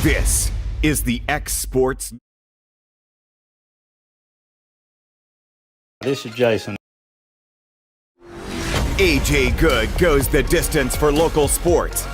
This is the X Sports. This is Jason. AJ Good goes the distance for local sports.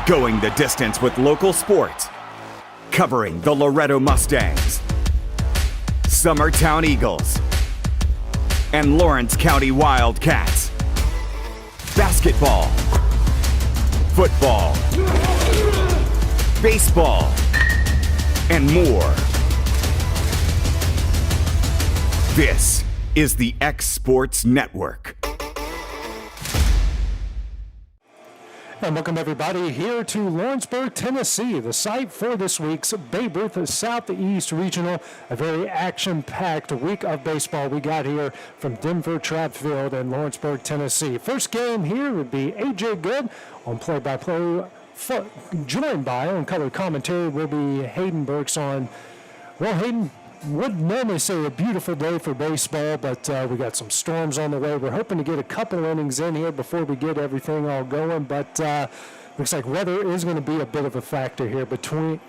Going the distance with local sports. Covering the Loretto Mustangs, Summertown Eagles, and Lawrence County Wildcats. Basketball, football, baseball, and more. This is the X Sports Network. And welcome everybody here to Lawrenceburg, Tennessee, the site for this week's Babe Ruth Southeast Regional. A very action-packed week of baseball we got here from Denver Track Field in Lawrenceburg, Tennessee. First game here would be A.J. Good on play-by-play. Joined by, on color commentary, will be Hayden Burks on, well, Hayden, would normally say a beautiful day for baseball, but we got some storms on the way. We're hoping to get a couple innings in here before we get everything all going, but looks like weather is going to be a bit of a factor here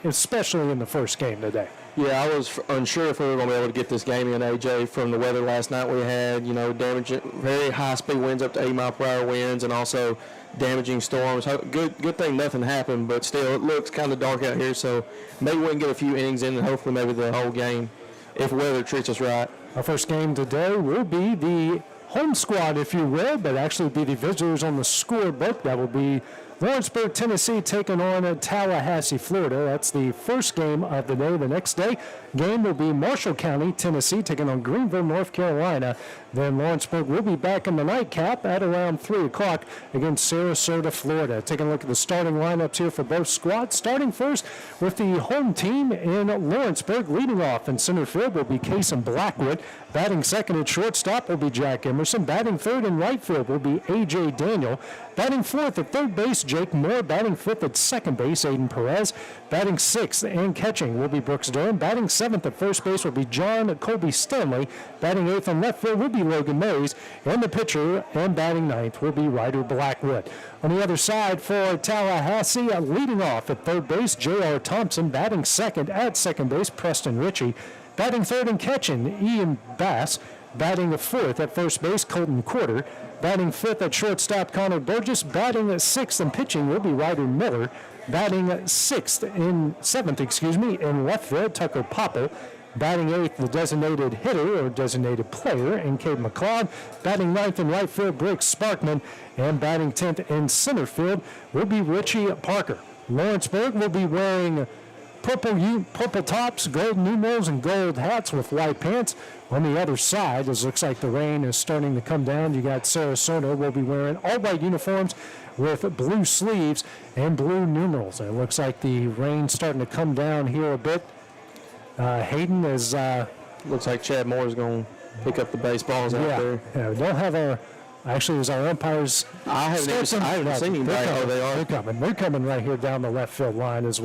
especially in the first game today. Yeah, I was unsure if we were going to be able to get this game in, AJ, from the weather last night we had, damaging, very high-speed winds up to 80-mile-per-hour winds, and also damaging storms. Good thing nothing happened, but still, it looks kind of dark out here, so maybe we can get a few innings in and hopefully maybe the whole game if weather treats us right. Our first game today will be the home squad, if you will, but actually be the visitors on the scorebook. That will be Lawrenceburg, Tennessee taking on Tallahassee, Florida. That's the first game of the day. The next day game will be Marshall County, Tennessee taking on Greenville, North Carolina. Then Lawrenceburg will be back in the nightcap at around 3 o'clock against Sarasota, Florida. Taking a look at the starting lineups here for both squads. Starting first with the home team in Lawrenceburg. Leading off in center field will be Kason Blackwood. Batting second at shortstop will be Jack Emerson. Batting third in right field will be A.J. Daniel. Batting fourth at third base, Jake Moore. Batting fifth at second base, Aiden Perez. Batting sixth and catching will be Brooks Durham. Batting seventh at first base will be John Colby Stanley. Batting eighth in left field will be Logan Mays. And the pitcher and batting ninth will be Ryder Blackwood. On the other side for Tallahassee, leading off at third base, J.R. Thompson. Batting second at second base, Preston Ritchie. Batting third and catching, Ian Bass. Batting fourth at first base, Colton Quarter. Batting fifth at shortstop, Connor Burgess. Batting sixth and pitching will be Ryder Miller. Batting seventh, in left field, Tucker Popple. Batting eighth, the designated hitter or designated player, and Cade McLeod. Batting ninth in right field, Brooks Sparkman. And batting 10th in center field will be Richie Parker. Lawrenceburg will be wearing purple tops, gold numerals, and gold hats with white pants. On the other side, it looks like the rain is starting to come down. You got Sarasota will be wearing all white uniforms with blue sleeves and blue numerals. And it looks like the rain's starting to come down here a bit. Hayden is... looks like Chad Moore is going to pick up the baseballs out there. Yeah, we don't have our... Actually, it was our umpires. I haven't seen anybody. They are. They're coming right here down the left field line as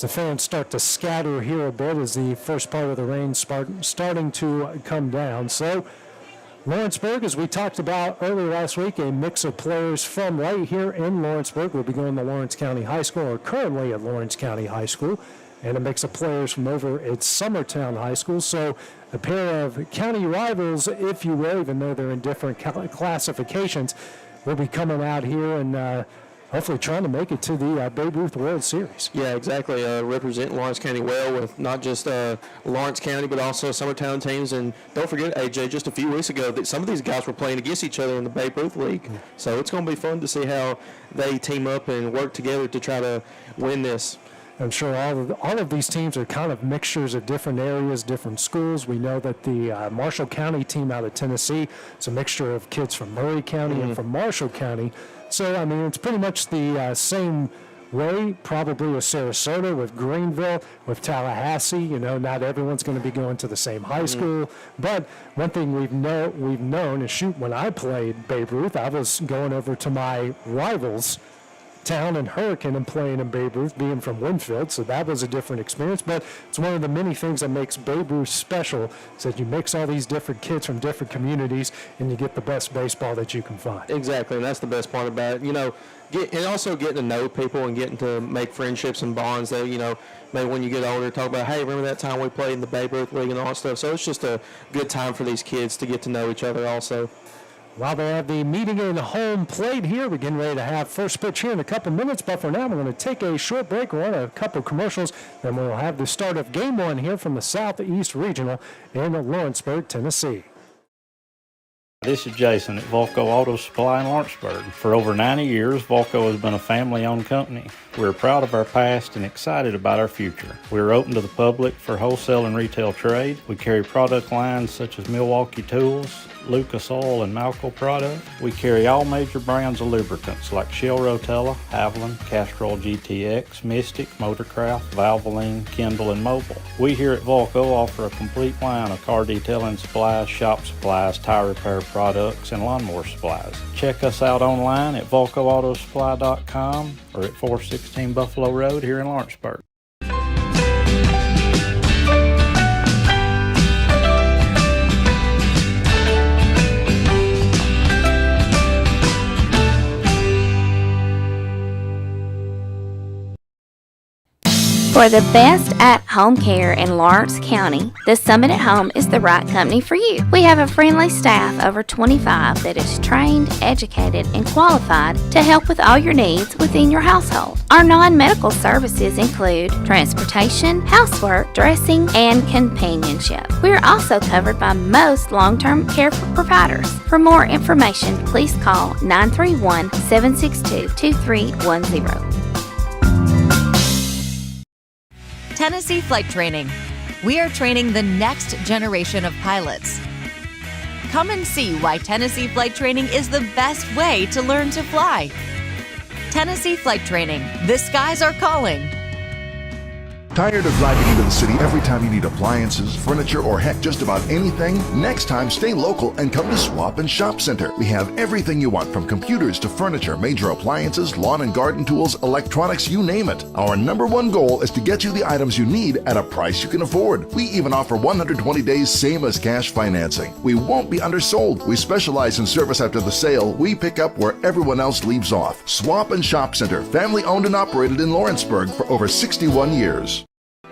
the fans start to scatter here a bit as the first part of the rain starting to come down. So Lawrenceburg, as we talked about earlier last week, a mix of players from right here in Lawrenceburg will be going to Lawrence County High School, or currently at Lawrence County High School, and a mix of players from over at Summertown High School. So a pair of county rivals, if you will, even though they're in different classifications, will be coming out here and hopefully trying to make it to the Babe Ruth World Series. Yeah, exactly. Representing Lawrence County well with not just Lawrence County, but also Summertown teams. And don't forget, AJ, just a few weeks ago, that some of these guys were playing against each other in the Babe Ruth League. Mm-hmm. So it's going to be fun to see how they team up and work together to try to win this. I'm sure all of these teams are kind of mixtures of different areas, different schools. We know that the Marshall County team out of Tennessee is a mixture of kids from Murray County and from Marshall County. So, I mean, it's pretty much the same way, probably with Sarasota, with Greenville, with Tallahassee. Not everyone's going to be going to the same high school. But one thing we've known is, when I played Babe Ruth, I was going over to my rivals' town in Hurricane and playing in Babe Ruth, being from Winfield, so that was a different experience. But it's one of the many things that makes Babe Ruth special, is that you mix all these different kids from different communities and you get the best baseball that you can find. Exactly, and that's the best part about it. And also getting to know people and getting to make friendships and bonds that, maybe when you get older, talk about, hey, remember that time we played in the Babe Ruth League and all that stuff. So it's just a good time for these kids to get to know each other also. While they have the meeting in home plate here, we're getting ready to have first pitch here in a couple minutes. But for now, we're going to take a short break, run a couple commercials, then we'll have the start of game one here from the Southeast Regional in Lawrenceburg, Tennessee. This is Jason at Volco Auto Supply in Lawrenceburg. For over 90 years, Volco has been a family-owned company. We're proud of our past and excited about our future. We're open to the public for wholesale and retail trade. We carry product lines such as Milwaukee Tools, Lucas Oil, and Malco products. We carry all major brands of lubricants like Shell Rotella, Haviland, Castrol GTX, Mystic, Motorcraft, Valvoline, Kindle, and Mobil. We here at Volco offer a complete line of car detailing supplies, shop supplies, tire repair products, and lawnmower supplies. Check us out online at VolcoAutosupply.com or at 416 Buffalo Road here in Lawrenceburg. For the best at-home care in Lawrence County, the Summit at Home is the right company for you. We have a friendly staff over 25 that is trained, educated, and qualified to help with all your needs within your household. Our non-medical services include transportation, housework, dressing, and companionship. We are also covered by most long-term care providers. For more information, please call 931-762-2310. Tennessee Flight Training. We are training the next generation of pilots. Come and see why Tennessee Flight Training is the best way to learn to fly. Tennessee Flight Training. The skies are calling. Tired of driving into the city every time you need appliances, furniture, or heck, just about anything? Next time, stay local and come to Swap and Shop Center. We have everything you want, from computers to furniture, major appliances, lawn and garden tools, electronics, you name it. Our #1 goal is to get you the items you need at a price you can afford. We even offer 120 days same as cash financing. We won't be undersold. We specialize in service after the sale. We pick up where everyone else leaves off. Swap and Shop Center, family owned and operated in Lawrenceburg for over 61 years.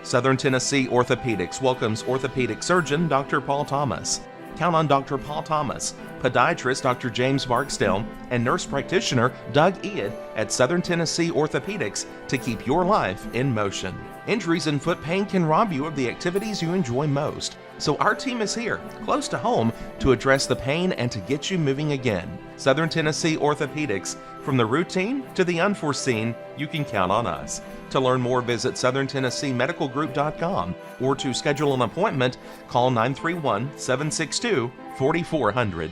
Southern Tennessee Orthopedics welcomes orthopedic surgeon Dr. Paul Thomas. Count on Dr. Paul Thomas, podiatrist Dr. James Barksdale, and nurse practitioner Doug Ead at Southern Tennessee Orthopedics to keep your life in motion. Injuries and foot pain can rob you of the activities you enjoy most. So our team is here, close to home, to address the pain and to get you moving again. Southern Tennessee Orthopedics. From the routine to the unforeseen, you can count on us. To learn more, visit SouthernTennesseeMedicalGroup.com or to schedule an appointment, call 931-762-4400.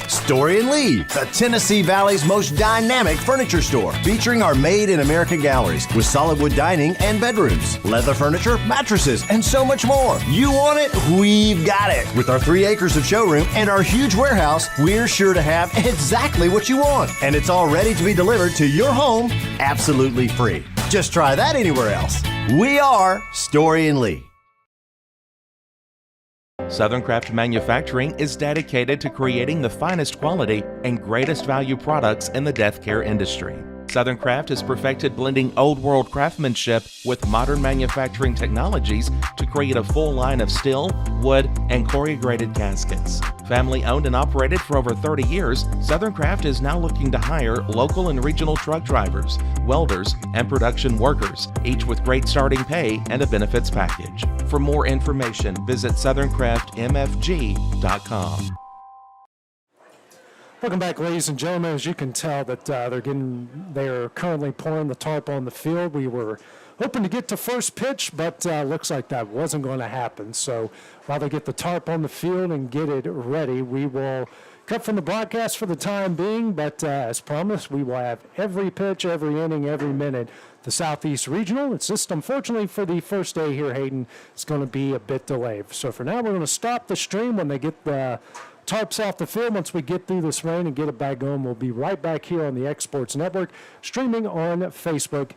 Story & Lee, the Tennessee Valley's most dynamic furniture store, featuring our Made in America galleries with solid wood dining and bedrooms, leather furniture, mattresses, and so much more. You want it? We've got it. With our 3 acres of showroom and our huge warehouse, we're sure to have exactly what you want. And it's all ready to be delivered to your home absolutely free. Just try that anywhere else. We are Story & Lee. Southern Craft Manufacturing is dedicated to creating the finest quality and greatest value products in the death care industry. Southern Craft has perfected blending old world craftsmanship with modern manufacturing technologies to create a full line of steel, wood, and corrugated caskets. Family owned and operated for over 30 years, Southern Craft is now looking to hire local and regional truck drivers, welders, and production workers, each with great starting pay and a benefits package. For more information, visit SouthernCraftMFG.com. Welcome back, ladies and gentlemen. As you can tell, that they are currently pouring the tarp on the field. We were hoping to get to first pitch, but looks like that wasn't going to happen. So while they get the tarp on the field and get it ready, we will cut from the broadcast for the time being. But as promised, we will have every pitch, every inning, every minute. The Southeast Regional. It's just, unfortunately, for the first day here, Hayden, it's going to be a bit delayed. So for now, we're going to stop the stream when they get the tarps off the field. Once we get through this rain and get it back going, we'll be right back here on the Exports Network, streaming on Facebook